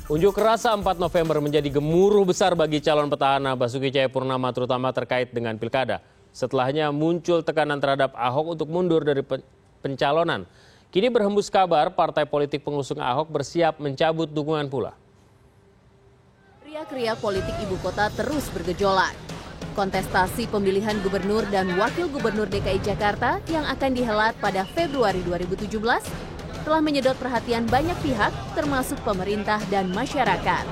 Unjuk rasa 4 November menjadi gemuruh besar bagi calon petahana Basuki Cahayapurnama terutama terkait dengan pilkada. Setelahnya muncul tekanan terhadap Ahok untuk mundur dari pencalonan. Kini berhembus kabar partai politik pengusung Ahok bersiap mencabut dukungan pula. Riak-riak politik ibu kota terus bergejolak. Kontestasi pemilihan gubernur dan wakil gubernur DKI Jakarta yang akan dihelat pada Februari 2017 telah menyedot perhatian banyak pihak termasuk pemerintah dan masyarakat.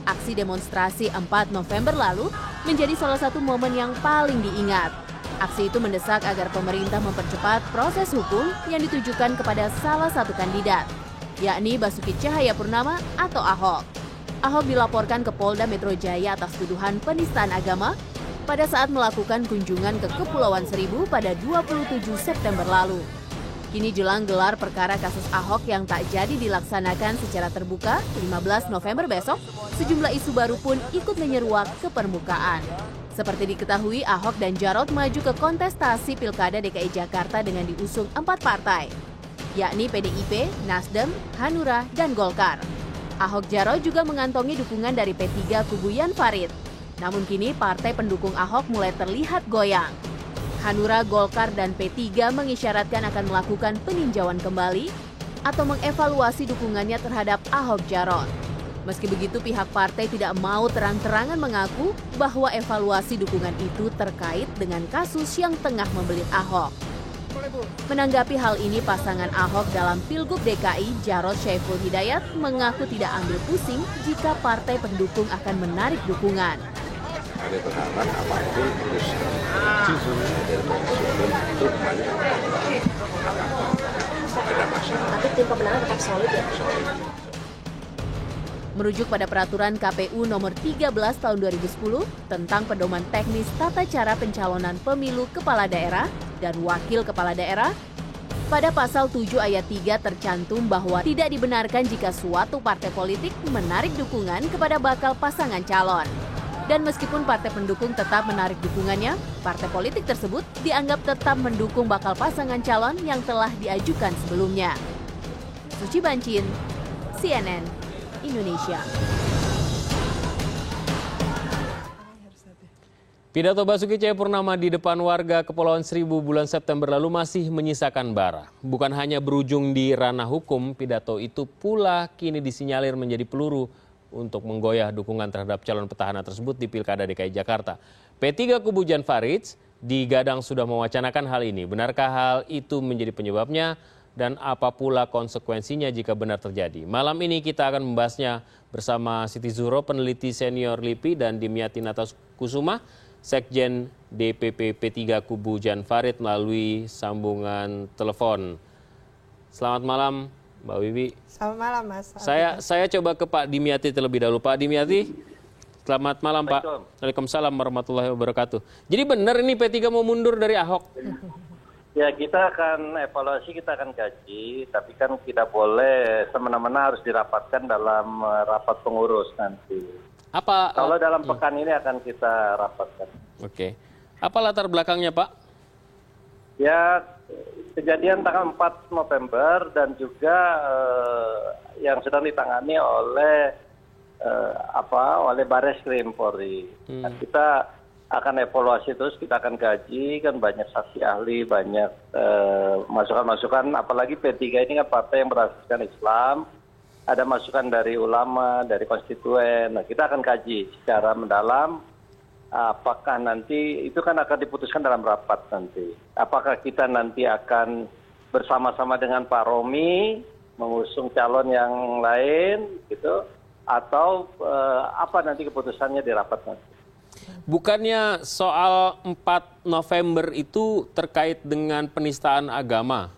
Aksi demonstrasi 4 November lalu menjadi salah satu momen yang paling diingat. Aksi itu mendesak agar pemerintah mempercepat proses hukum yang ditujukan kepada salah satu kandidat, yakni Basuki Cahayapurnama atau Ahok. Ahok dilaporkan ke Polda Metro Jaya atas tuduhan penistaan agama pada saat melakukan kunjungan ke Kepulauan Seribu pada 27 September lalu. Kini jelang gelar perkara kasus Ahok yang tak jadi dilaksanakan secara terbuka 15 November besok, sejumlah isu baru pun ikut menyeruak ke permukaan. Seperti diketahui, Ahok dan Jarot maju ke kontestasi Pilkada DKI Jakarta dengan diusung 4 partai, yakni PDIP, Nasdem, Hanura, dan Golkar. Ahok Jarot juga mengantongi dukungan dari P3 kubu Jan Farid. Namun kini partai pendukung Ahok mulai terlihat goyang. Hanura, Golkar, dan P3 mengisyaratkan akan melakukan peninjauan kembali atau mengevaluasi dukungannya terhadap Ahok Jarot. Meski begitu, pihak partai tidak mau terang-terangan mengaku bahwa evaluasi dukungan itu terkait dengan kasus yang tengah membelit Ahok. Menanggapi hal ini, pasangan Ahok dalam Pilgub DKI, Jarot Syaiful Hidayat, mengaku tidak ambil pusing jika partai pendukung akan menarik dukungan. Kami berharap apapun urusan dari proses hukum itu kembali ada masalah. Tapi tim pemenangan tetap solid ya? Solid. Merujuk pada peraturan KPU nomor 13 tahun 2010 tentang pedoman teknis tata cara pencalonan pemilu kepala daerah dan wakil kepala daerah, pada pasal 7 ayat 3 tercantum bahwa tidak dibenarkan jika suatu partai politik menarik dukungan kepada bakal pasangan calon. Dan meskipun partai pendukung tetap menarik dukungannya, partai politik tersebut dianggap tetap mendukung bakal pasangan calon yang telah diajukan sebelumnya. Suci Bancin, CNN Indonesia. Pidato Basuki Cahayapurnama di depan warga Kepulauan Seribu bulan September lalu masih menyisakan bara. Bukan hanya berujung di ranah hukum, pidato itu pula kini disinyalir menjadi peluru untuk menggoyah dukungan terhadap calon petahana tersebut di Pilkada DKI Jakarta. P3 kubu Jan Farid digadang sudah mewacanakan hal ini. Benarkah hal itu menjadi penyebabnya dan apa pula konsekuensinya jika benar terjadi? Malam ini kita akan membahasnya bersama Siti Zuhro, peneliti senior LIPI, dan Dimyati Natakusuma, Sekjen DPP P3 kubu Jan Farid melalui sambungan telepon. Selamat malam, Mbak Wiwi. Selamat malam, Mas. Saya coba ke Pak Dimyati terlebih dahulu. Pak Dimyati, selamat malam, Pak. Waalaikumsalam warahmatullahi wabarakatuh. Jadi benar ini P3 mau mundur dari Ahok? Ya, kita akan evaluasi, kita akan kaji, tapi kan tidak boleh semena-mena harus dirapatkan dalam rapat pengurus nanti. Kalau dalam pekan ini akan kita rapatkan. Oke. Apa latar belakangnya, Pak? Ya, kejadian tanggal 4 November dan juga yang sedang ditangani oleh oleh Barreskrim Polri. Nah, kita akan evaluasi terus, kita akan kaji, kan banyak saksi ahli, banyak masukan-masukan, apalagi P3 ini kan partai yang berasaskan Islam, ada masukan dari ulama, dari konstituen. Nah, kita akan kaji secara mendalam. Apakah nanti itu kan akan diputuskan dalam rapat nanti. Apakah kita nanti akan bersama-sama dengan Pak Romi mengusung calon yang lain gitu, atau apa nanti keputusannya di rapat nanti. Bukannya soal 4 November itu terkait dengan penistaan agama?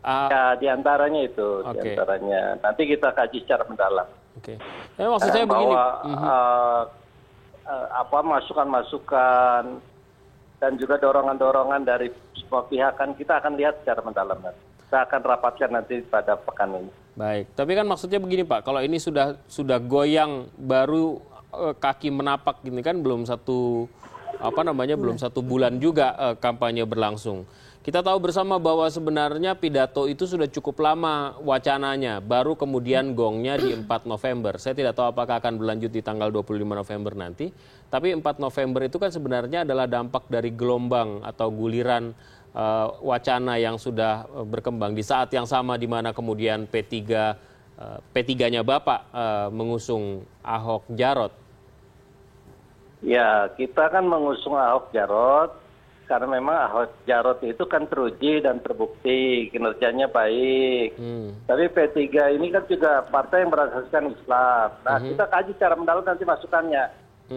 Ya, diantaranya itu, diantaranya. Nanti kita kaji secara mendalam. Oke. Maksud saya begini. Masukan-masukan dan juga dorongan-dorongan dari semua pihak kan kita akan lihat secara mendalam nanti. Kita akan rapatkan nanti pada pekan ini. Baik, tapi kan maksudnya begini Pak, kalau ini sudah goyang baru kaki menapak gini kan belum satu belum 1 bulan juga kampanye berlangsung. Kita tahu bersama bahwa sebenarnya pidato itu sudah cukup lama wacananya, baru kemudian gongnya di 4 November. Saya tidak tahu apakah akan berlanjut di tanggal 25 November nanti, tapi 4 November itu kan sebenarnya adalah dampak dari gelombang atau guliran wacana yang sudah berkembang di saat yang sama di mana kemudian P3-nya Bapak mengusung Ahok Jarot. Ya, kita kan mengusung Ahok Jarot karena memang Ahok Jarot itu kan teruji dan terbukti kinerjanya baik. Tapi P3 ini kan juga partai yang berasaskan Islam. Nah, kita kaji secara mendalam nanti masukannya.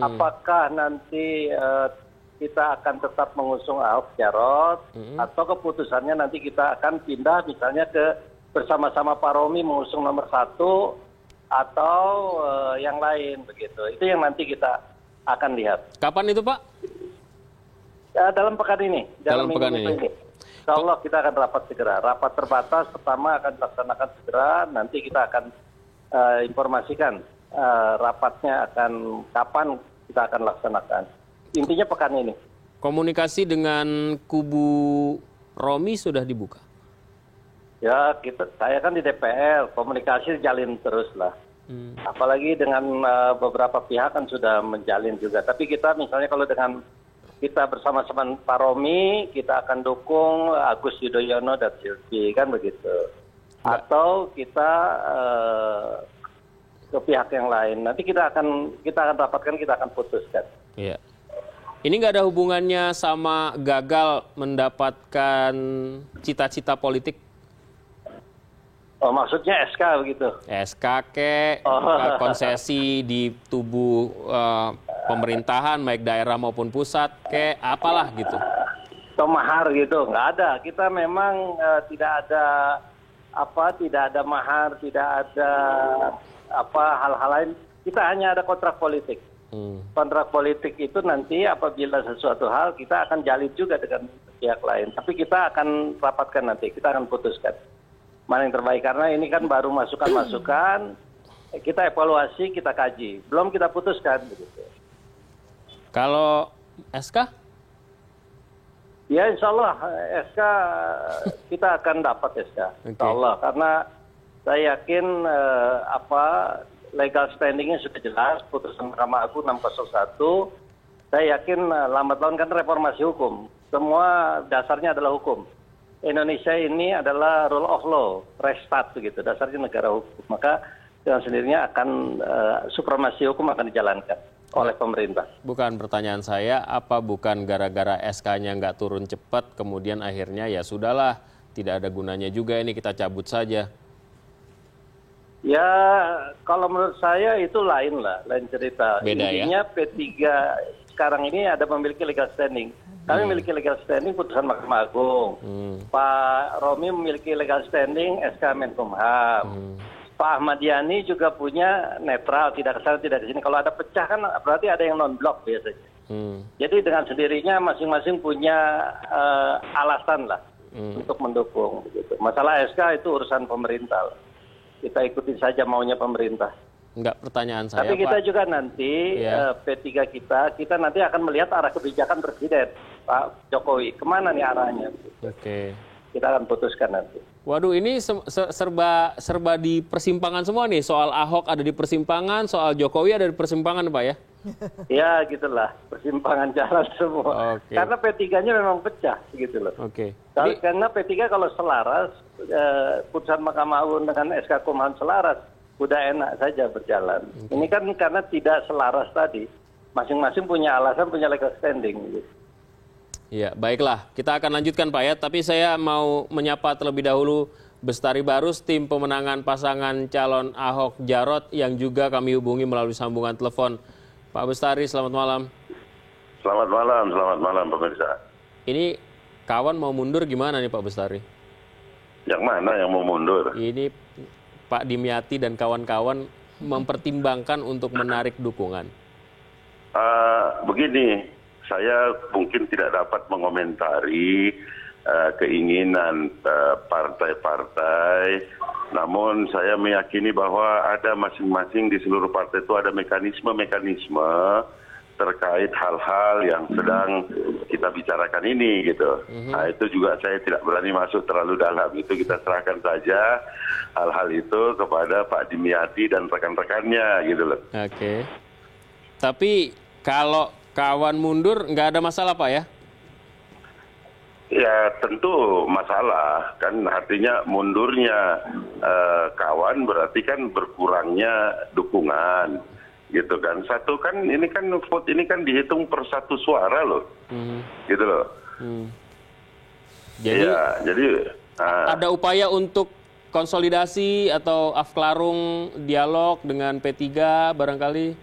Apakah nanti kita akan tetap mengusung Ahok Jarot atau keputusannya nanti kita akan pindah misalnya ke bersama-sama Pak Romi mengusung nomor 1 atau yang lain begitu. Itu yang nanti kita akan lihat. Kapan itu, Pak? Dalam pekan ini. Dalam pekan ini. Insya Allah kita akan rapat segera. Rapat terbatas pertama akan dilaksanakan segera. Nanti kita akan informasikan rapatnya akan kapan kita akan laksanakan. Intinya pekan ini. Komunikasi dengan kubu Romi sudah dibuka? Ya, saya kan di DPR, komunikasi jalin terus lah. Apalagi dengan beberapa pihak kan sudah menjalin juga. Tapi kita misalnya kalau dengan kita bersama-sama Pak Romi, kita akan dukung Agus Yudhoyono dan Silvi, kan begitu. Atau kita ke pihak yang lain. Nanti kita akan rapatkan, kita akan putuskan. Iya. Ini nggak ada hubungannya sama gagal mendapatkan cita-cita politik? Oh, maksudnya SK begitu? SK konsesi di tubuh pemerintahan, baik daerah maupun pusat, apalah gitu? Atau mahar gitu? Nggak ada. Kita memang tidak ada mahar, tidak ada hal-hal lain. Kita hanya ada kontrak politik. Kontrak politik itu nanti apabila sesuatu hal kita akan jalin juga dengan pihak lain. Tapi kita akan rapatkan nanti, kita akan putuskan mana yang terbaik. Karena ini kan baru masukan-masukan, kita evaluasi, kita kaji. Belum kita putuskan. Begitu. Kalau SK? Ya insya Allah SK kita akan dapat SK. Insya Allah. Karena saya yakin legal standingnya sudah jelas, putusan Mahkamah Agung 601. Saya yakin lambat laun kan reformasi hukum. Semua dasarnya adalah hukum. Indonesia ini adalah rule of law, restat begitu, dasarnya negara hukum. Maka dengan sendirinya akan supremasi hukum akan dijalankan oleh pemerintah. Bukan pertanyaan saya, apa bukan gara-gara SK-nya nggak turun cepat, kemudian akhirnya ya sudahlah, tidak ada gunanya juga ini kita cabut saja. Ya, kalau menurut saya itu lain cerita. Beda. Intinya ya? P3 sekarang ini ada memiliki legal standing. Kami memiliki legal standing putusan Mahkamah Agung. Pak Romi memiliki legal standing SK Menkumham. Pak Ahmad Yani juga punya netral, tidak kesana tidak ke sini. Kalau ada pecah kan berarti ada yang non-blok biasanya. Jadi dengan sendirinya masing-masing punya alasan lah untuk mendukung. Begitu. Masalah SK itu urusan pemerintah. Kita ikuti saja maunya pemerintah. Enggak, pertanyaan saya, tapi kita Pak, juga nanti P3 kita nanti akan melihat arah kebijakan Presiden Pak Jokowi kemana nih arahnya. Oke. Kita akan putuskan nanti. Waduh, ini serba di persimpangan semua nih. Soal Ahok ada di persimpangan, soal Jokowi ada di persimpangan, Pak ya? Ya gitulah, persimpangan jalan semua. Oke. Karena P3-nya memang pecah gitu loh. Oke. Karena P3 kalau selaras, putusan Mahkamah Agung dengan SK Kumham selaras, udah enak saja berjalan. Ini kan karena tidak selaras tadi, masing-masing punya alasan, punya legal standing. Gitu. Ya, baiklah. Kita akan lanjutkan, Pak ya. Tapi saya mau menyapa terlebih dahulu Bestari Barus, tim pemenangan pasangan calon Ahok Jarot yang juga kami hubungi melalui sambungan telepon. Pak Bestari, selamat malam. Selamat malam pemirsa. Ini kawan mau mundur gimana nih Pak Bestari? Yang mana yang mau mundur? Ini Pak Dimyati dan kawan-kawan mempertimbangkan untuk menarik dukungan. Begini, saya mungkin tidak dapat mengomentari keinginan partai-partai, namun saya meyakini bahwa ada masing-masing di seluruh partai itu ada mekanisme-mekanisme terkait hal-hal yang sedang kita bicarakan ini gitu. Nah itu juga saya tidak berani masuk terlalu dalam, itu kita serahkan saja hal-hal itu kepada Pak Dimyati dan rekan-rekannya gitu loh. Oke. Tapi kalau kawan mundur nggak ada masalah Pak ya? Ya tentu masalah, kan artinya mundurnya kawan berarti kan berkurangnya dukungan. Gitu kan, satu kan ini kan vote ini kan dihitung per satu suara loh, gitu loh. Jadi, ya, jadi ada upaya untuk konsolidasi atau afklarung dialog dengan P3 barangkali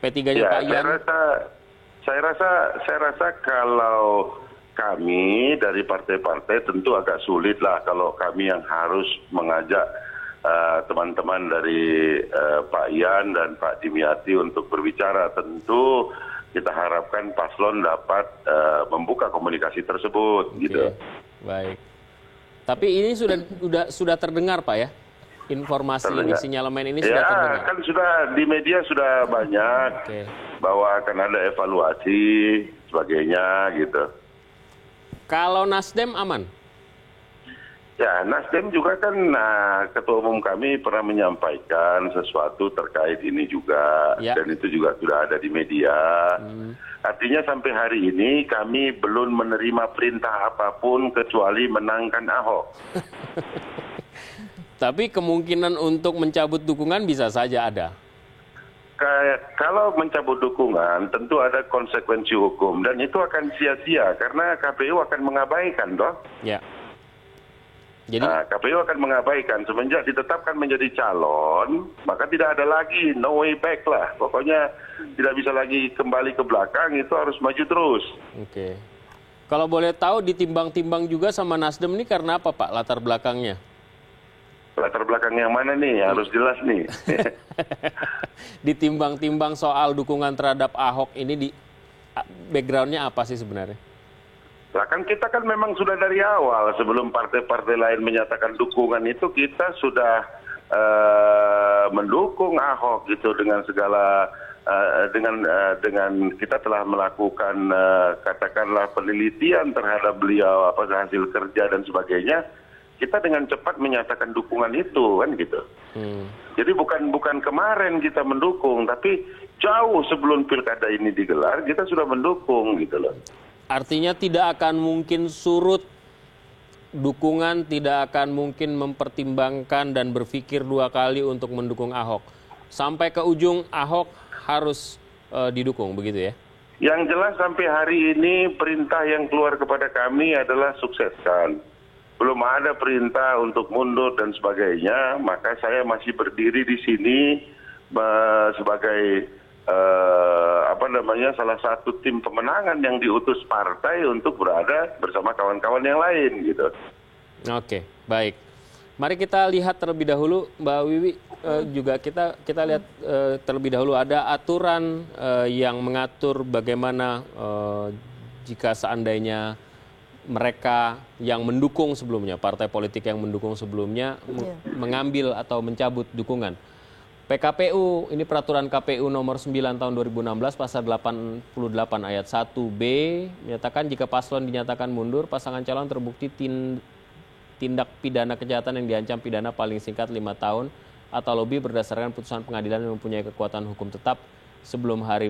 P3-nya ya, Pak Ian. Saya rasa kalau kami dari partai-partai tentu agak sulit lah kalau kami yang harus mengajak teman-teman dari Pak Ian dan Pak Dimyati untuk berbicara. Tentu kita harapkan paslon dapat membuka komunikasi tersebut. Oke, gitu. Baik. Tapi ini sudah terdengar Pak ya? Informasi ini, sinyalemen ini sudah terdengar? Kan sudah di media sudah banyak bahwa akan ada evaluasi sebagainya gitu. Kalau Nasdem aman? Ya, Nasdem juga kan Ketua Umum kami pernah menyampaikan sesuatu terkait ini juga, dan itu juga sudah ada di media. Artinya sampai hari ini kami belum menerima perintah apapun kecuali menangkan Ahok. Tapi kemungkinan untuk mencabut dukungan bisa saja ada. Kalau mencabut dukungan tentu ada konsekuensi hukum dan itu akan sia-sia karena KPU akan mengabaikan toh. Ya. Jadi KPU akan mengabaikan semenjak ditetapkan menjadi calon, maka tidak ada lagi no way back lah. Pokoknya tidak bisa lagi kembali ke belakang, itu harus maju terus. Oke. Kalau boleh tahu ditimbang-timbang juga sama Nasdem ini karena apa Pak latar belakangnya? Latar belakang yang mana nih? Harus jelas nih. Ditimbang-timbang soal dukungan terhadap Ahok ini backgroundnya apa sih sebenarnya? Lah kan kita kan memang sudah dari awal sebelum partai-partai lain menyatakan dukungan itu kita sudah mendukung Ahok gitu dengan segala dengan kita telah melakukan katakanlah penelitian terhadap beliau hasil kerja dan sebagainya. Kita dengan cepat menyatakan dukungan itu kan gitu. Jadi bukan kemarin kita mendukung, tapi jauh sebelum pilkada ini digelar kita sudah mendukung gitu loh. Artinya tidak akan mungkin surut dukungan, tidak akan mungkin mempertimbangkan dan berpikir dua kali untuk mendukung Ahok. Sampai ke ujung Ahok harus didukung, begitu ya? Yang jelas sampai hari ini perintah yang keluar kepada kami adalah sukseskan. Belum ada perintah untuk mundur dan sebagainya, maka saya masih berdiri di sini sebagai salah satu tim pemenangan yang diutus partai untuk berada bersama kawan-kawan yang lain gitu. Oke, baik. Mari kita lihat terlebih dahulu, Mbak Wiwi, juga kita lihat terlebih dahulu ada aturan yang mengatur bagaimana jika seandainya mereka yang mendukung sebelumnya, partai politik yang mendukung sebelumnya mengambil atau mencabut dukungan. PKPU, ini peraturan KPU nomor 9 tahun 2016 pasal 88 ayat 1B menyatakan jika paslon dinyatakan mundur, pasangan calon terbukti tindak pidana kejahatan yang diancam pidana paling singkat 5 tahun atau lebih berdasarkan putusan pengadilan yang mempunyai kekuatan hukum tetap sebelum hari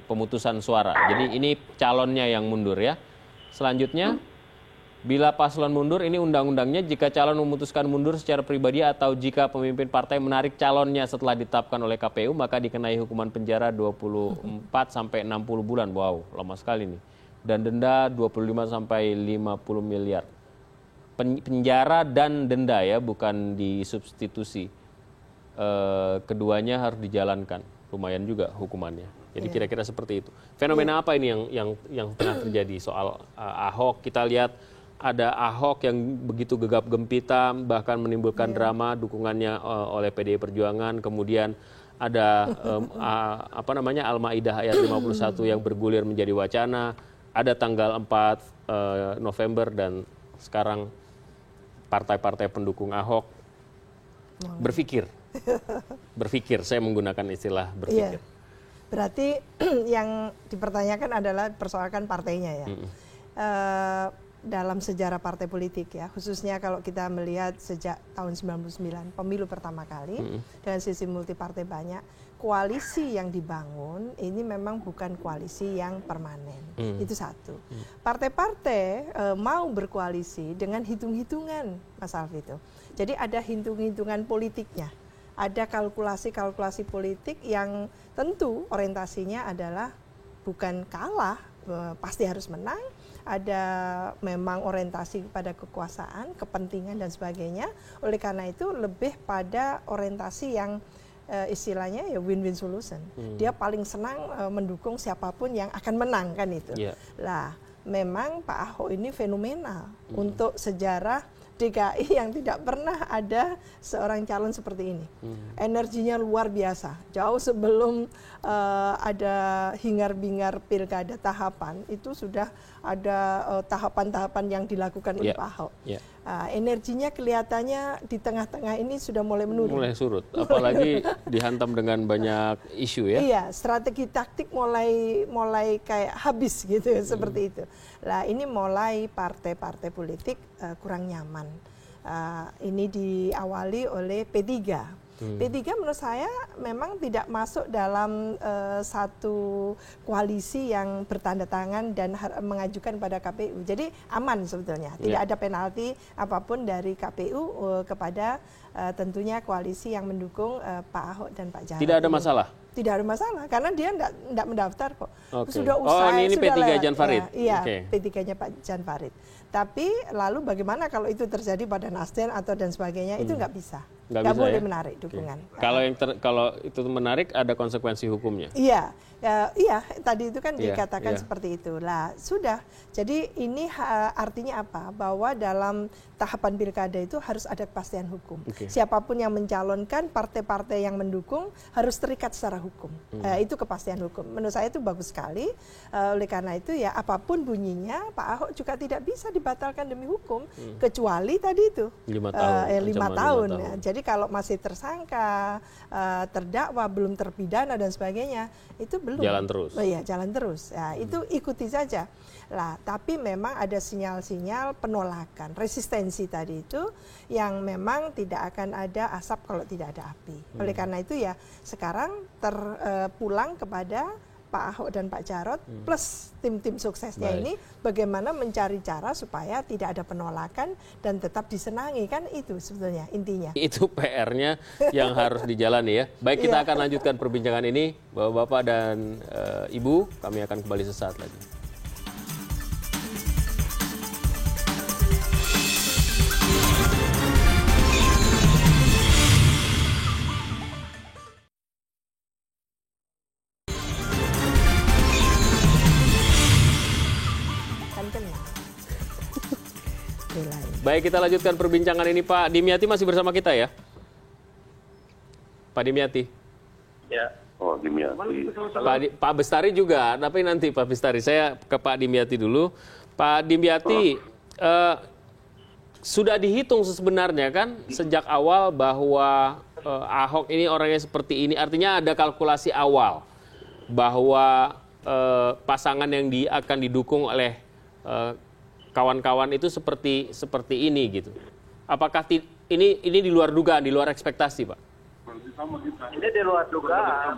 pemutusan suara. Jadi ini calonnya yang mundur ya. Selanjutnya, bila paslon mundur, ini undang-undangnya jika calon memutuskan mundur secara pribadi atau jika pemimpin partai menarik calonnya setelah ditetapkan oleh KPU, maka dikenai hukuman penjara 24 sampai 60 bulan. Wow, lama sekali nih. Dan denda 25 sampai 50 miliar. Penjara dan denda ya, bukan disubstitusi. Keduanya harus dijalankan. Lumayan juga hukumannya. Jadi kira-kira seperti itu. Fenomena apa ini yang tengah terjadi soal Ahok? Kita lihat ada Ahok yang begitu gegap gempita, bahkan menimbulkan drama dukungannya oleh PDI Perjuangan. Kemudian ada Al-Maidah ayat 51 yang bergulir menjadi wacana. Ada tanggal 4 November dan sekarang partai-partai pendukung Ahok berpikir. Saya menggunakan istilah berpikir. Berarti yang dipertanyakan adalah persoalkan partainya ya. Dalam sejarah partai politik ya, khususnya kalau kita melihat sejak tahun 99 pemilu pertama kali dengan sistem multipartai banyak, koalisi yang dibangun ini memang bukan koalisi yang permanen. Itu satu. Partai-partai mau berkoalisi dengan hitung-hitungan, Mas Alvito. Jadi ada hitung-hitungan politiknya. Ada kalkulasi-kalkulasi politik yang tentu orientasinya adalah bukan kalah, pasti harus menang. Ada memang orientasi pada kekuasaan, kepentingan dan sebagainya. Oleh karena itu lebih pada orientasi yang istilahnya ya win-win solution. Dia paling senang mendukung siapapun yang akan menang kan itu. Lah, memang Pak Ahok ini fenomenal untuk sejarah DKI yang tidak pernah ada seorang calon seperti ini. Energinya luar biasa. Jauh sebelum ada hingar-bingar pilkada tahapan, itu sudah ada tahapan-tahapan yang dilakukan oleh Pak Ahok. Energinya kelihatannya di tengah-tengah ini sudah mulai menurun. Mulai surut, apalagi dihantam dengan banyak isu ya. Iya, strategi taktik mulai kayak habis gitu seperti itu. Lah ini mulai partai-partai politik kurang nyaman. Ini diawali oleh P3. P3 menurut saya memang tidak masuk dalam satu koalisi yang bertanda tangan dan mengajukan pada KPU. Jadi aman sebetulnya, tidak ada penalti apapun dari KPU kepada tentunya koalisi yang mendukung Pak Ahok dan Pak Jarod. Tidak ada masalah? Tidak ada masalah, karena dia tidak mendaftar kok. Sudah usai, ini P3 Jan Farid? Iya, P3-nya Pak Jan Farid. Tapi lalu bagaimana kalau itu terjadi pada Nasdem atau dan sebagainya, itu nggak bisa. Nggak boleh menarik dukungan. Kalau itu menarik, ada konsekuensi hukumnya? Iya, iya tadi itu kan dikatakan seperti itu. Lah sudah, jadi ini artinya apa? Bahwa dalam tahapan pilkada itu harus ada kepastian hukum. Siapapun yang mencalonkan, partai-partai yang mendukung harus terikat secara hukum. Itu kepastian hukum. Menurut saya itu bagus sekali. Oleh karena itu ya apapun bunyinya, Pak Ahok juga tidak bisa dibatalkan demi hukum, kecuali tadi itu 5 tahun. 5 tahun. Ya. Jadi kalau masih tersangka, terdakwa, belum terpidana dan sebagainya, itu belum. Jalan terus. Oh iya, jalan terus. Ya, itu ikuti saja. Lah, tapi memang ada sinyal-sinyal penolakan, resistensi tadi itu yang memang tidak akan ada asap kalau tidak ada api. Oleh karena itu ya sekarang terpulang kepada Pak Ahok dan Pak Jarod plus tim-tim suksesnya ini bagaimana mencari cara supaya tidak ada penolakan dan tetap disenangi, kan itu sebetulnya intinya. Itu PR-nya yang harus dijalani ya. Baik, kita akan lanjutkan perbincangan ini Bapak-bapak dan Ibu, kami akan kembali sesaat lagi. Baik, kita lanjutkan perbincangan ini. Pak Dimyati masih bersama kita ya? Pak Dimyati? Ya. Oh, Dimyati. Pak Bestari juga, tapi nanti Pak Bestari. Saya ke Pak Dimyati dulu. Pak Dimyati, sudah dihitung sebenarnya kan sejak awal bahwa Ahok ini orangnya seperti ini. Artinya ada kalkulasi awal bahwa pasangan yang akan didukung oleh kawan-kawan itu seperti ini gitu. Apakah ini di luar dugaan, di luar ekspektasi, Pak? Ini di luar dugaan.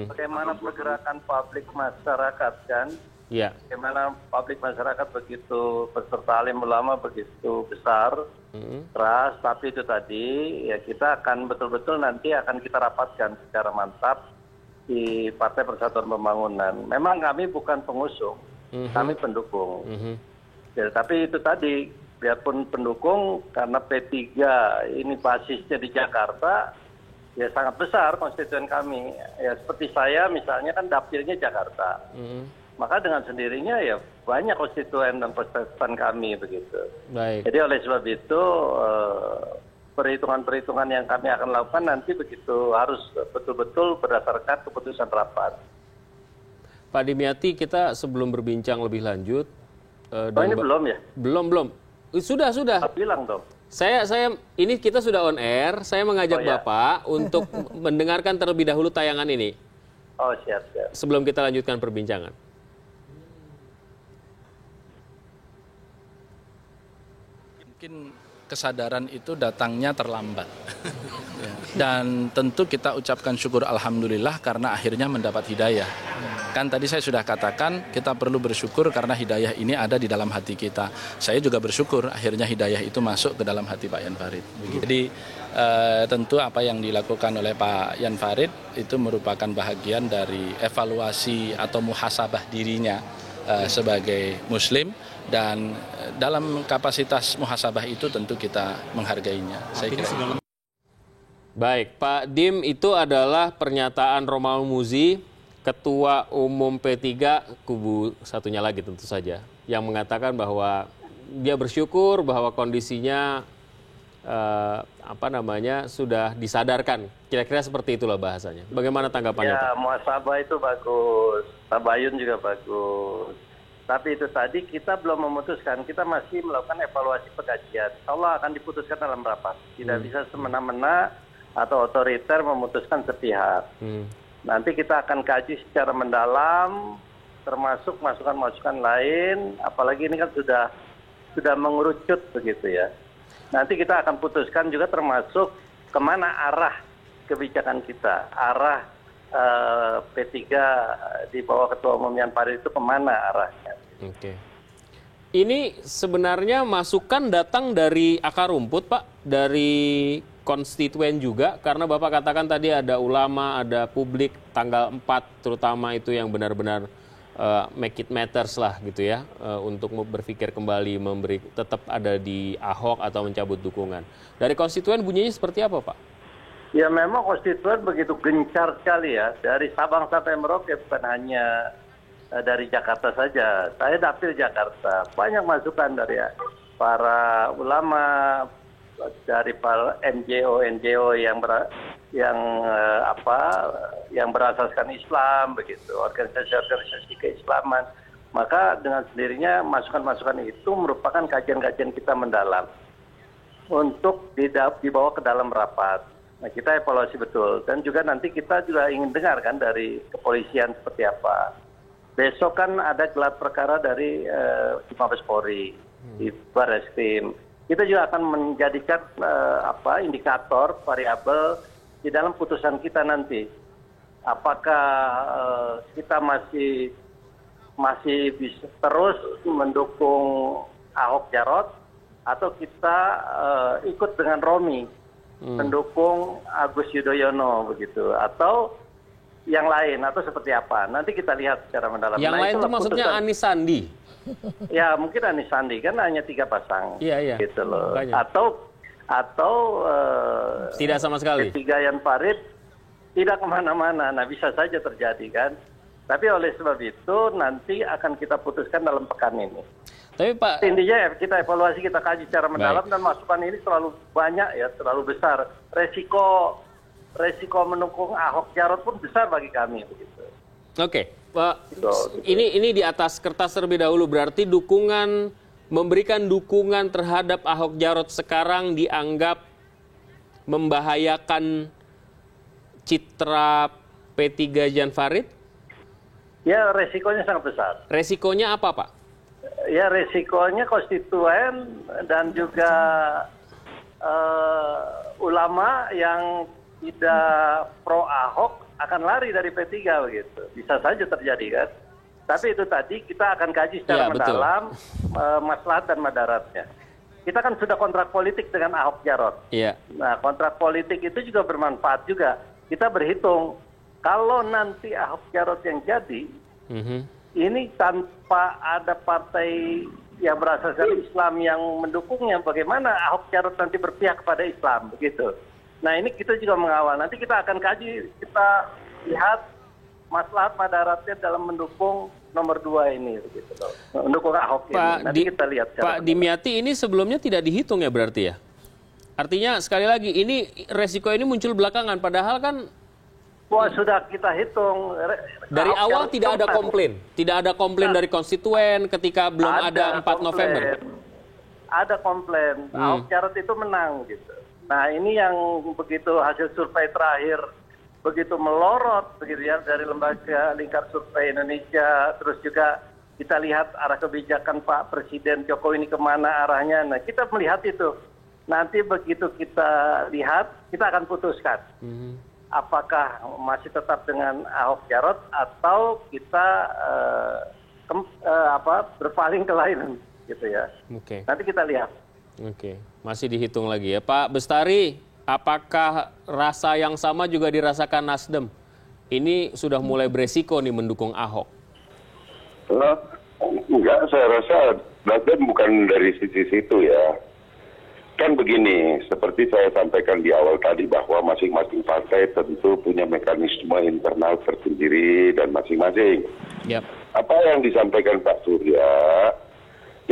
Bagaimana pergerakan publik masyarakat kan? Iya. Bagaimana publik masyarakat begitu peserta alim ulama begitu besar, keras, tapi itu tadi ya kita akan betul-betul nanti akan kita rapatkan secara mantap di Partai Persatuan Pembangunan. Memang kami bukan pengusung, kami pendukung. Ya, tapi itu tadi, biarpun pendukung, karena P3 ini basisnya di Jakarta, ya sangat besar konstituen kami. Ya seperti saya misalnya kan dapilnya Jakarta. Maka dengan sendirinya ya banyak konstituen dan konstituen kami begitu. Baik. Jadi oleh sebab itu perhitungan-perhitungan yang kami akan lakukan nanti begitu harus betul-betul berdasarkan keputusan rapat. Pak Dimyati, kita sebelum berbincang lebih lanjut, ini belum ya? Belum. Sudah. Bilang dong. Saya ini kita sudah on air. Saya mengajak Bapak untuk mendengarkan terlebih dahulu tayangan ini. Oh, siap. Sebelum kita lanjutkan perbincangan. Mungkin kesadaran itu datangnya terlambat. Dan tentu kita ucapkan syukur alhamdulillah karena akhirnya mendapat hidayah. Kan tadi saya sudah katakan kita perlu bersyukur karena hidayah ini ada di dalam hati kita. Saya juga bersyukur akhirnya hidayah itu masuk ke dalam hati Pak Jan Farid. Jadi tentu apa yang dilakukan oleh Pak Jan Farid itu merupakan bahagian dari evaluasi atau muhasabah dirinya sebagai muslim, dan dalam kapasitas muhasabah itu tentu kita menghargainya. Saya kira. Baik, Pak Dim, itu adalah pernyataan Romaul Muzi, Ketua Umum P3, kubu satunya lagi tentu saja, yang mengatakan bahwa dia bersyukur bahwa kondisinya sudah disadarkan. Kira-kira seperti itulah bahasanya. Bagaimana tanggapannya, Ya, Pak? muhasabah itu bagus, tabayun juga bagus. Tapi itu tadi kita belum memutuskan, kita masih melakukan evaluasi pengkajian. Allah akan diputuskan dalam rapat. Tidak bisa semena-mena atau otoriter memutuskan sepihak. Nanti kita akan kaji secara mendalam, termasuk masukan-masukan lain, apalagi ini kan sudah mengerucut begitu ya. Nanti kita akan putuskan juga termasuk kemana arah kebijakan kita, arah P3 di bawah Ketua Umum Jan Farid itu kemana arahnya. Oke. Ini sebenarnya masukan datang dari akar rumput, Pak, dari konstituen juga, karena Bapak katakan tadi ada ulama, ada publik, tanggal 4 terutama itu yang benar-benar make it matters lah gitu ya, untuk berpikir kembali tetap ada di Ahok atau mencabut dukungan. Dari konstituen bunyinya seperti apa, Pak? Ya memang konstituen begitu gencar sekali ya, dari Sabang sampai Merauke, bukan hanya dari Jakarta saja. Saya dapil Jakarta, banyak masukan dari para ulama, dari para NGO yang berasaskan Islam begitu, organisasi-organisasi keislaman. Maka dengan sendirinya masukan-masukan itu merupakan kajian-kajian kita mendalam untuk dibawa ke dalam rapat. Nah, kita evaluasi betul, dan juga nanti kita juga ingin dengar kan dari kepolisian seperti apa. Besok kan ada gelar perkara dari Mabes Polri di Barreskrim. Kita juga akan menjadikan indikator variabel di dalam putusan kita nanti. Apakah kita masih bisa terus mendukung Ahok Jarot, atau kita ikut dengan Romi mendukung Agus Yudhoyono begitu, atau yang lain, atau seperti apa? Nanti kita lihat secara mendalam. Yang lain itu maksudnya Anies Sandi. Ya mungkin Anies Sandi kan hanya 3 pasang, iya. Gitu loh. Makanya. Atau tidak sama sekali. P3 Jan Farid tidak kemana-mana. Nah bisa saja terjadi kan. Tapi oleh sebab itu nanti akan kita putuskan dalam pekan ini. Tapi Pak, intinya kita evaluasi, kita kaji secara mendalam. Baik. Dan masukan ini terlalu banyak ya, terlalu besar. Resiko mendukung Ahok Jarot pun besar bagi kami begitu. Oke, Pak. Ini di atas kertas terlebih dahulu, berarti memberikan dukungan terhadap Ahok Jarot sekarang dianggap membahayakan citra P3 Jan Farid? Ya, resikonya sangat besar. Resikonya apa, Pak? Ya, resikonya konstituen dan juga ulama yang tidak pro Ahok akan lari dari P3 begitu. Bisa saja terjadi kan. Tapi itu tadi kita akan kaji secara mendalam maslahat dan madaratnya. Kita kan sudah kontrak politik dengan Ahok Jarot. Iya. Nah, kontrak politik itu juga bermanfaat juga. Kita berhitung kalau nanti Ahok Jarot yang jadi, ini tanpa ada partai yang berasaskan Islam yang mendukungnya, bagaimana Ahok Jarot nanti berpihak kepada Islam begitu. Nah ini kita juga mengawal. Nanti kita akan kaji, kita lihat maslahat madaratnya dalam mendukung nomor 2 ini, begitu loh. Mendukung Ahok ini. Nanti kita lihat. Pak Dimyati, ini sebelumnya tidak dihitung ya berarti ya? Artinya sekali lagi ini resiko ini muncul belakangan, padahal kan sudah kita hitung. Dari awal tidak ada komplain, dari konstituen ketika belum ada 4 November. Ada komplain, Ahok Jarot itu menang gitu. Nah ini yang begitu hasil survei terakhir begitu melorot begitu ya dari lembaga lingkar survei Indonesia, terus juga kita lihat arah kebijakan Pak Presiden Jokowi ini kemana arahnya. Nah, kita melihat itu. Nanti begitu kita lihat, kita akan putuskan. Apakah masih tetap dengan Ahok Jarot atau kita berpaling ke lain, gitu ya. Oke. Nanti kita lihat. Oke, masih dihitung lagi ya. Pak Bestari, apakah rasa yang sama juga dirasakan Nasdem? Ini sudah mulai beresiko nih mendukung Ahok. Enggak, saya rasa Nasdem bukan dari sisi situ ya. Kan begini, seperti saya sampaikan di awal tadi bahwa masing-masing partai tentu punya mekanisme internal tersendiri dan masing-masing. Yep. Apa yang disampaikan Pak Surya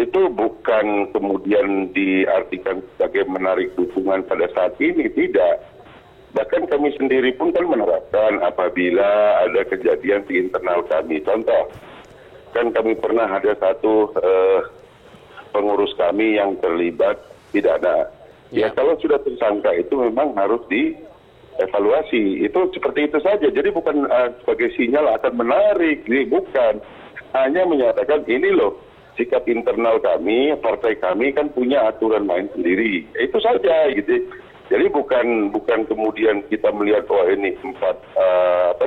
itu bukan kemudian diartikan sebagai menarik dukungan pada saat ini, tidak. Bahkan kami sendiri pun kan menerapkan apabila ada kejadian di internal kami. Contoh, kan kami pernah ada satu pengurus kami yang terlibat pidana. Ya kalau sudah tersangka itu memang harus dievaluasi. Itu seperti itu saja. Jadi bukan sebagai sinyal akan menarik, bukan. Hanya menyatakan ini loh sikap internal kami, partai kami kan punya aturan main sendiri. Itu saja gitu. Jadi bukan kemudian kita melihat ini 4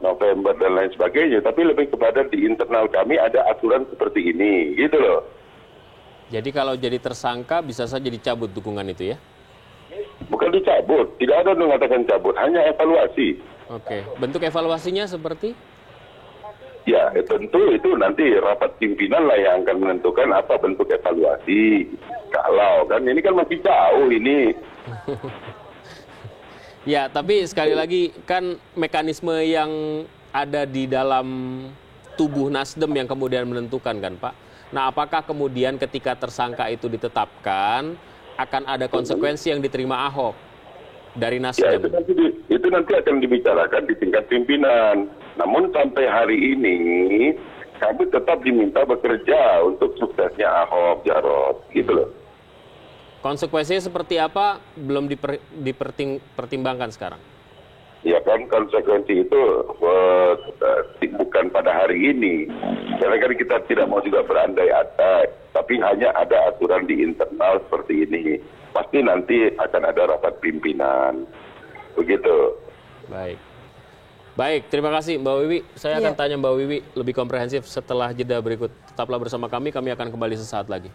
November dan lain sebagainya, tapi lebih kepada di internal kami ada aturan seperti ini, gitu loh. Jadi kalau jadi tersangka bisa saja dicabut dukungan itu ya? Bukan dicabut, tidak ada yang mengatakan cabut, hanya evaluasi. Oke, bentuk evaluasinya seperti? Ya, tentu itu nanti rapat pimpinan lah yang akan menentukan apa bentuk evaluasi. Kalau kan ini kan masih jauh ini. Ya, tapi sekali lagi kan mekanisme yang ada di dalam tubuh Nasdem yang kemudian menentukan kan Pak. Nah, apakah kemudian ketika tersangka itu ditetapkan akan ada konsekuensi yang diterima Ahok dari Nasdem? Ya, itu nanti akan dibicarakan di tingkat pimpinan. Namun sampai hari ini kami tetap diminta bekerja untuk suksesnya Ahok Jarot, gitu loh. Konsekuensinya seperti apa belum dipertimbangkan sekarang? Ya kan konsekuensi itu bukan pada hari ini. Karena kan kita tidak mau juga berandai-andai, tapi hanya ada aturan di internal seperti ini. Pasti nanti akan ada rapat pimpinan. Begitu. Baik, terima kasih Mbak Wiwi. Saya akan tanya Mbak Wiwi lebih komprehensif setelah jeda berikut. Tetaplah bersama kami akan kembali sesaat lagi.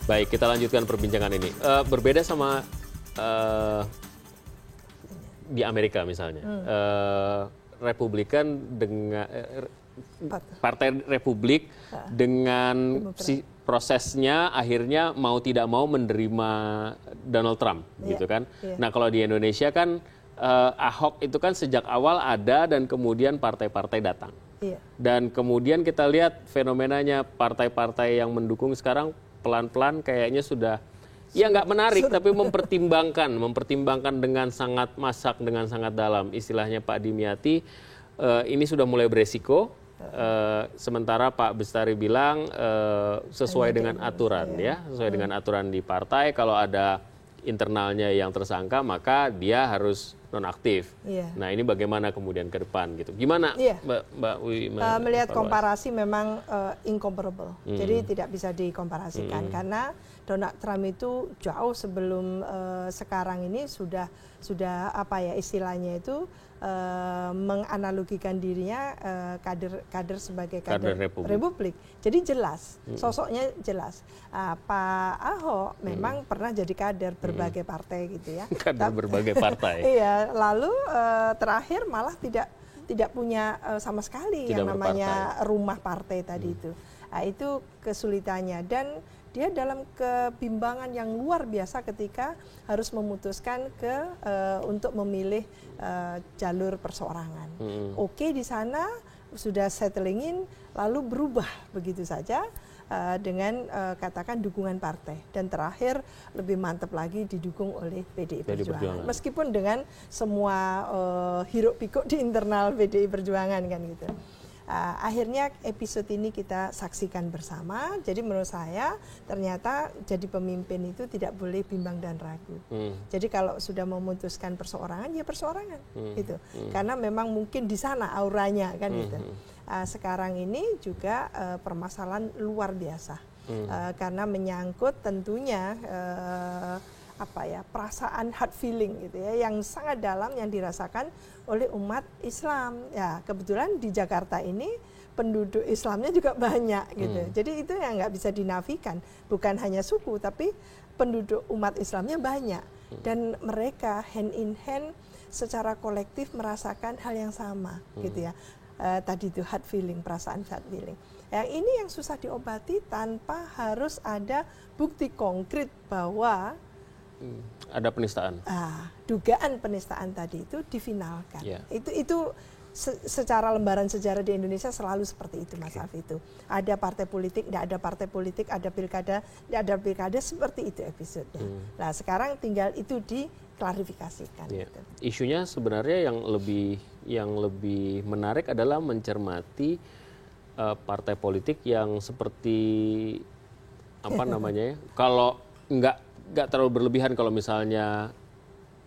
Baik, kita lanjutkan perbincangan ini. Berbeda sama di Amerika misalnya, Republikan dengan Partai Republik dengan prosesnya akhirnya mau tidak mau menerima Donald Trump, gitu kan? Nah, kalau di Indonesia kan Ahok itu kan sejak awal ada dan kemudian partai-partai datang, dan kemudian kita lihat fenomenanya partai-partai yang mendukung sekarang pelan-pelan kayaknya sudah ya nggak menarik tapi mempertimbangkan dengan sangat masak, dengan sangat dalam. Istilahnya Pak Dimyati, ini sudah mulai beresiko, sementara Pak Bestari bilang sesuai dengan aturan ya, sesuai dengan aturan di partai. Kalau ada internalnya yang tersangka maka dia harus nonaktif. Nah, ini bagaimana kemudian ke depan gitu? Gimana Mbak Wiwi? Melihat komparasi memang incomparable. Jadi tidak bisa dikomparasikan karena Donald Trump itu jauh sebelum sekarang ini sudah apa ya istilahnya itu menganalogikan dirinya kader sebagai kader Republik. Jadi jelas, sosoknya jelas. Pak Ahok memang pernah jadi kader berbagai partai gitu ya. Kader berbagai partai. Iya, lalu terakhir malah tidak punya sama sekali yang namanya rumah partai tadi itu. Nah, itu kesulitannya dan dia dalam kebimbangan yang luar biasa ketika harus memutuskan untuk memilih jalur perseorangan. Oke, di sana sudah settlingin lalu berubah begitu saja dengan katakan dukungan partai, dan terakhir lebih mantap lagi didukung oleh PDI Perjuangan. Meskipun dengan semua hiruk pikuk di internal PDI Perjuangan kan gitu. Akhirnya episode ini kita saksikan bersama. Jadi menurut saya ternyata jadi pemimpin itu tidak boleh bimbang dan ragu. Jadi kalau sudah memutuskan perseorangan ya perseorangan gitu. Karena memang mungkin di sana auranya kan gitu. Sekarang ini juga permasalahan luar biasa karena menyangkut tentunya perasaan hard feeling gitu ya yang sangat dalam yang dirasakan oleh umat Islam. Ya, kebetulan di Jakarta ini penduduk Islamnya juga banyak gitu. Jadi itu yang nggak bisa dinafikan. Bukan hanya suku tapi penduduk umat Islamnya banyak dan mereka hand in hand secara kolektif merasakan hal yang sama gitu ya. Tadi itu hard feeling, perasaan hard feeling. Yang ini yang susah diobati tanpa harus ada bukti konkret bahwa ada penistaan. Dugaan penistaan tadi itu difinalkan. Itu secara lembaran sejarah di Indonesia selalu seperti itu, Mas Alfi itu. Ada partai politik, tidak ada partai politik, ada pilkada, tidak ada pilkada, seperti itu episodenya. Nah sekarang tinggal itu diklarifikasikan. Gitu. Isunya sebenarnya yang lebih menarik adalah mencermati partai politik yang seperti kalau nggak terlalu berlebihan kalau misalnya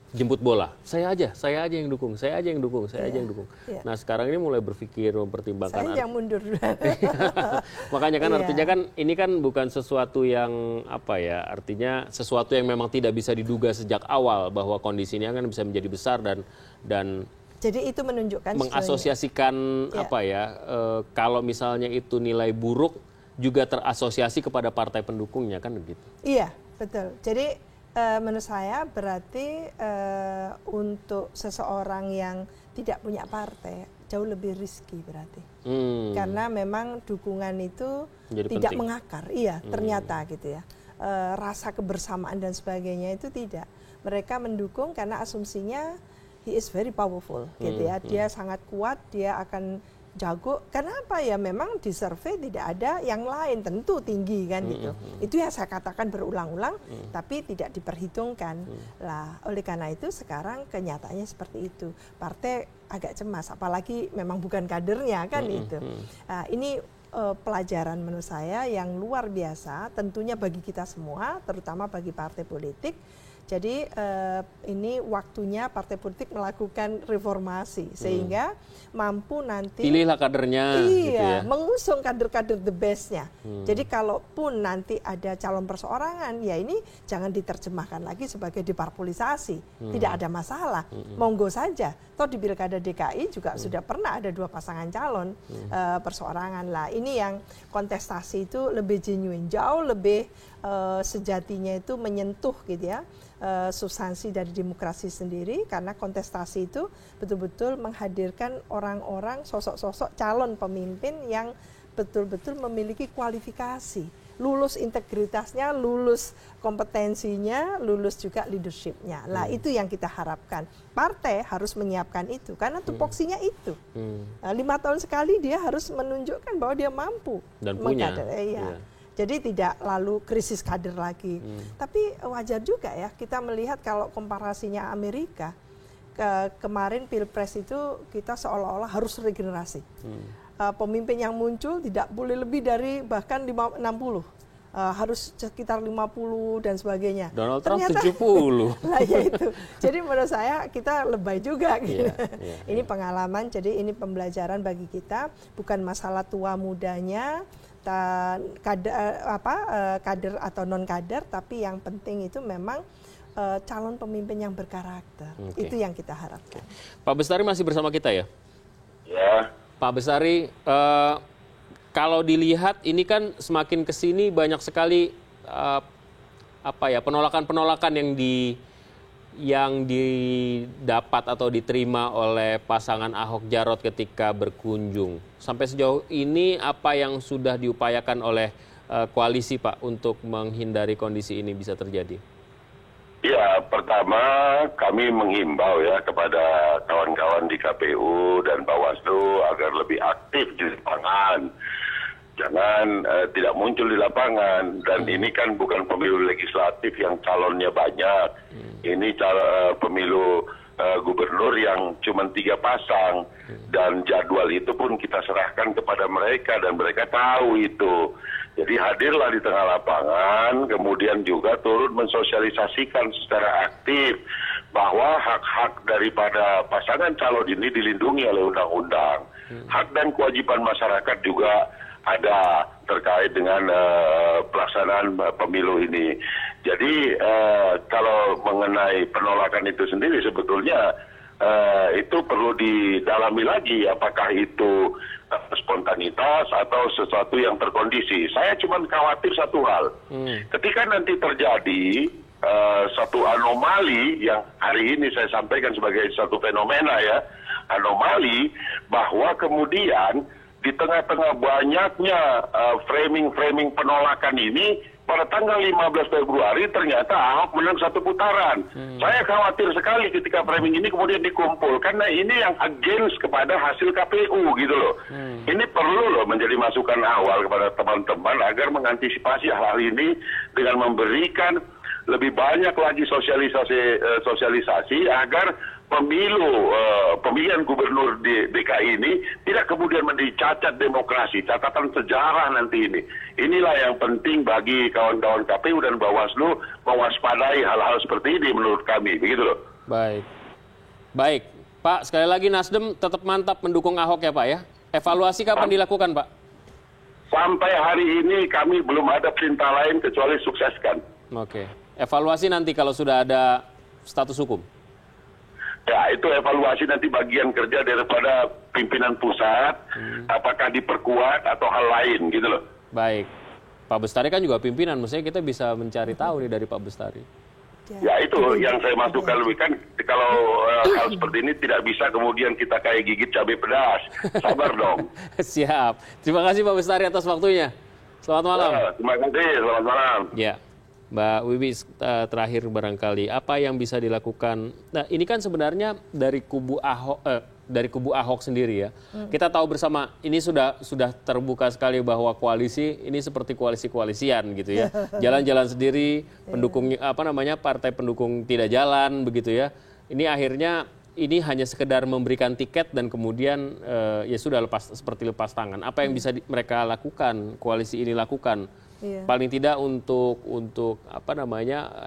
jemput bola, saya aja yang dukung. Nah sekarang ini mulai berpikir mempertimbangkan. Saya yang mundur. Makanya kan artinya kan ini kan bukan sesuatu yang artinya sesuatu yang memang tidak bisa diduga sejak awal bahwa kondisi ini akan bisa menjadi besar dan jadi itu menunjukkan mengasosiasikan kalau misalnya itu nilai buruk juga terasosiasi kepada partai pendukungnya kan begitu. Iya. Betul. Jadi menurut saya berarti untuk seseorang yang tidak punya partai jauh lebih riski berarti. Karena memang dukungan itu jadi tidak penting. Mengakar. Iya, ternyata gitu ya. Rasa kebersamaan dan sebagainya itu tidak. Mereka mendukung karena asumsinya he is very powerful gitu ya. Dia sangat kuat, dia akan jago. Kenapa ya? Memang di survei tidak ada yang lain, tentu tinggi kan gitu. Itu yang saya katakan berulang-ulang, tapi tidak diperhitungkan. Lah, oleh karena itu sekarang kenyataannya seperti itu. Partai agak cemas, apalagi memang bukan kadernya kan itu. Nah, ini pelajaran menurut saya yang luar biasa, tentunya bagi kita semua, terutama bagi partai politik. Jadi ini waktunya partai politik melakukan reformasi sehingga mampu nanti pilihlah kadernya, gitu ya. Mengusung kader-kader the bestnya. Jadi kalaupun nanti ada calon perseorangan, ya ini jangan diterjemahkan lagi sebagai diparpolisasi, tidak ada masalah, monggo saja. Toh di pilkada DKI juga sudah pernah ada 2 pasangan calon perseorangan lah. Ini yang kontestasi itu lebih genuine, jauh lebih sejatinya itu menyentuh gitu ya. Substansi dari demokrasi sendiri, karena kontestasi itu betul-betul menghadirkan orang-orang, sosok-sosok calon pemimpin yang betul-betul memiliki kualifikasi, lulus integritasnya, lulus kompetensinya, lulus juga leadershipnya. Lah itu yang kita harapkan. Partai harus menyiapkan itu, karena tupoksinya itu. 5 tahun sekali dia harus menunjukkan bahwa dia mampu dan punya. Jadi tidak lalu krisis kader lagi. Tapi wajar juga ya kita melihat kalau komparasinya Amerika, kemarin Pilpres itu kita seolah-olah harus regenerasi. Pemimpin yang muncul tidak boleh lebih dari bahkan 60. Harus sekitar 50 dan sebagainya. Donald Trump 70. Lah ya itu. Jadi menurut saya kita lebay juga gitu. Ini pengalaman, jadi ini pembelajaran bagi kita, bukan masalah tua mudanya, kader atau non kader, tapi yang penting itu memang calon pemimpin yang berkarakter. Itu yang kita harapkan. Pak Bestari masih bersama kita ya? Ya. Pak Bestari, kalau dilihat ini kan semakin kesini banyak sekali penolakan-penolakan yang didapat atau diterima oleh pasangan Ahok Jarot ketika berkunjung. Sampai sejauh ini apa yang sudah diupayakan oleh koalisi Pak untuk menghindari kondisi ini bisa terjadi? Ya, pertama kami menghimbau ya kepada kawan-kawan di KPU dan Bawaslu agar lebih aktif di lapangan. jangan tidak muncul di lapangan. Dan ini kan bukan pemilu legislatif yang calonnya banyak. Ini pemilu gubernur yang cuma 3 pasang. Dan jadwal itu pun kita serahkan kepada mereka dan mereka tahu itu. Jadi hadirlah di tengah lapangan, kemudian juga turut mensosialisasikan secara aktif bahwa hak-hak daripada pasangan calon ini dilindungi oleh undang-undang. Hak dan kewajiban masyarakat juga ada terkait dengan pelaksanaan pemilu ini. Jadi kalau mengenai penolakan itu sendiri sebetulnya itu perlu didalami lagi apakah itu spontanitas atau sesuatu yang terkondisi. Saya cuma khawatir satu hal. Ketika nanti terjadi satu anomali yang hari ini saya sampaikan sebagai satu fenomena ya, anomali bahwa kemudian di tengah-tengah banyaknya framing-framing penolakan ini, pada tanggal 15 Februari ternyata Ahok menang 1 putaran. Saya khawatir sekali ketika framing ini kemudian dikumpul, karena ini yang against kepada hasil KPU gitu loh. Ini perlu loh menjadi masukan awal kepada teman-teman agar mengantisipasi hal ini dengan memberikan lebih banyak lagi sosialisasi agar pemilihan gubernur di DKI ini tidak kemudian menjadi cacat demokrasi, catatan sejarah nanti ini. Inilah yang penting bagi kawan-kawan KPU dan Bawaslu mewaspadai hal-hal seperti ini menurut kami, begitu loh. Baik, Pak, sekali lagi Nasdem tetap mantap mendukung Ahok ya Pak ya. Evaluasi kapan dilakukan Pak? Sampai hari ini kami belum ada perintah lain kecuali sukseskan. Oke, evaluasi nanti kalau sudah ada status hukum? Ya, itu evaluasi nanti bagian kerja daripada pimpinan pusat, apakah diperkuat atau hal lain gitu loh. Baik, Pak Bestari kan juga pimpinan, maksudnya kita bisa mencari tahu nih dari Pak Bestari. Ya itu yang saya masukkan lebih kan, kalau hal seperti ini tidak bisa kemudian kita kayak gigit cabai pedas, sabar dong. Siap, terima kasih Pak Bestari atas waktunya. Selamat malam. Terima kasih, selamat malam. Ya. Mbak Wiwi, terakhir barangkali apa yang bisa dilakukan? Nah, ini kan sebenarnya dari kubu Ahok sendiri ya. Kita tahu bersama ini sudah terbuka sekali bahwa koalisi ini seperti koalisi-koalisian gitu ya. Jalan-jalan sendiri, pendukung partai pendukung tidak jalan begitu ya. Ini akhirnya ini hanya sekedar memberikan tiket dan kemudian ya sudah seperti lepas tangan. Apa yang bisa mereka lakukan, koalisi ini lakukan? Paling tidak untuk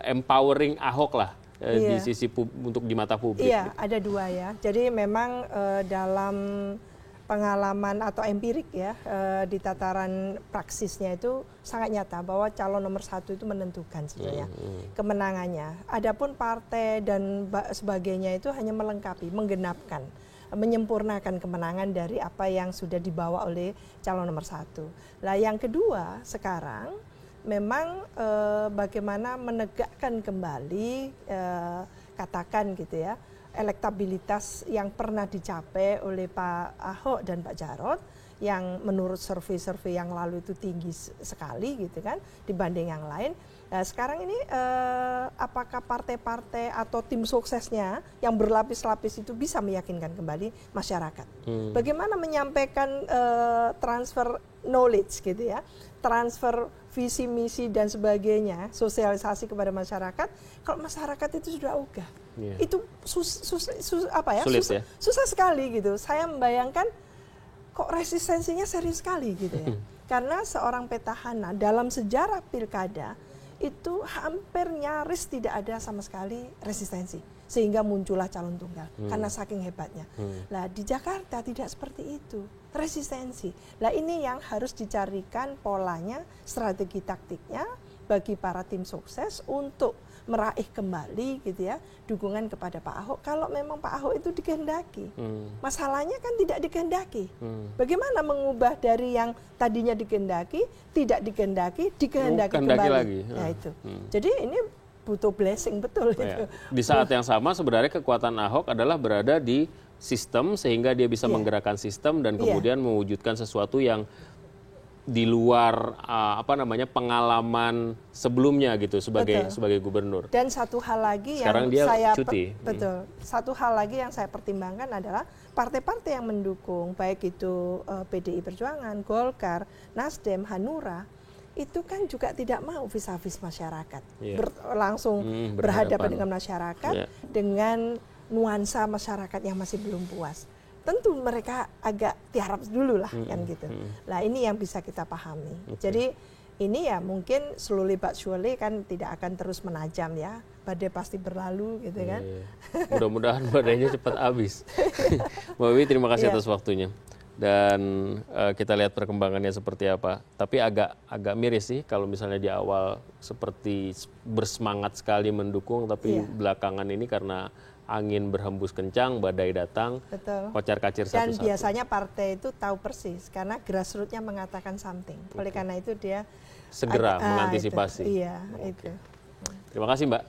empowering Ahok lah di sisi untuk di mata publik. Iya, gitu. ada 2 ya. Jadi memang dalam pengalaman atau empirik ya di tataran praksisnya itu sangat nyata bahwa calon nomor 1 itu menentukan sebenarnya kemenangannya. Adapun partai dan sebagainya itu hanya melengkapi, menggenapkan, menyempurnakan kemenangan dari apa yang sudah dibawa oleh calon nomor 1. Nah, yang kedua sekarang memang bagaimana menegakkan kembali katakan gitu ya elektabilitas yang pernah dicapai oleh Pak Ahok dan Pak Jarot yang menurut survei-survei yang lalu itu tinggi sekali gitu kan dibanding yang lain. Nah, sekarang ini apakah partai-partai atau tim suksesnya yang berlapis-lapis itu bisa meyakinkan kembali masyarakat? Bagaimana menyampaikan transfer knowledge gitu ya, transfer visi misi dan sebagainya, sosialisasi kepada masyarakat. Kalau masyarakat itu sudah ogah, itu susah sekali gitu. Saya membayangkan kok resistensinya serius sekali gitu ya. Karena seorang petahana dalam sejarah pilkada itu hampir nyaris tidak ada sama sekali resistensi. Sehingga muncullah calon tunggal. Karena saking hebatnya. Nah, di Jakarta tidak seperti itu. Resistensi. Nah, ini yang harus dicarikan polanya, strategi taktiknya bagi para tim sukses untuk meraih kembali gitu ya dukungan kepada Pak Ahok kalau memang Pak Ahok itu dikehendaki. Masalahnya kan tidak dikehendaki. Bagaimana mengubah dari yang tadinya dikehendaki, tidak dikehendaki, dikehendaki kembali. Lagi. Nah, itu. Jadi ini butuh blessing betul itu. Di saat yang sama sebenarnya kekuatan Ahok adalah berada di sistem sehingga dia bisa menggerakkan sistem dan kemudian mewujudkan sesuatu yang di luar pengalaman sebelumnya gitu sebagai gubernur. Dan satu hal lagi sekarang yang dia saya cuti. Satu hal lagi yang saya pertimbangkan adalah partai-partai yang mendukung, baik itu PDI Perjuangan, Golkar, Nasdem, Hanura, itu kan juga tidak mau vis-a-vis masyarakat, langsung berhadapan dengan masyarakat, dengan nuansa masyarakat yang masih belum puas. Tentu mereka agak tiarap dulu lah kan gitu. Nah ini yang bisa kita pahami. Jadi ini ya mungkin slowly but surely kan tidak akan terus menajam ya. Badai pasti berlalu gitu kan. Mudah-mudahan badainya cepat habis. Mbak Wiwi terima kasih atas waktunya. Dan kita lihat perkembangannya seperti apa. Tapi agak miris sih kalau misalnya di awal seperti bersemangat sekali mendukung, tapi belakangan ini karena angin berhembus kencang, badai datang, kocar-kacir satu-satu. Dan biasanya partai itu tahu persis karena grassroots-nya mengatakan something. Oleh karena itu dia segera mengantisipasi. Itu. Terima kasih Mbak.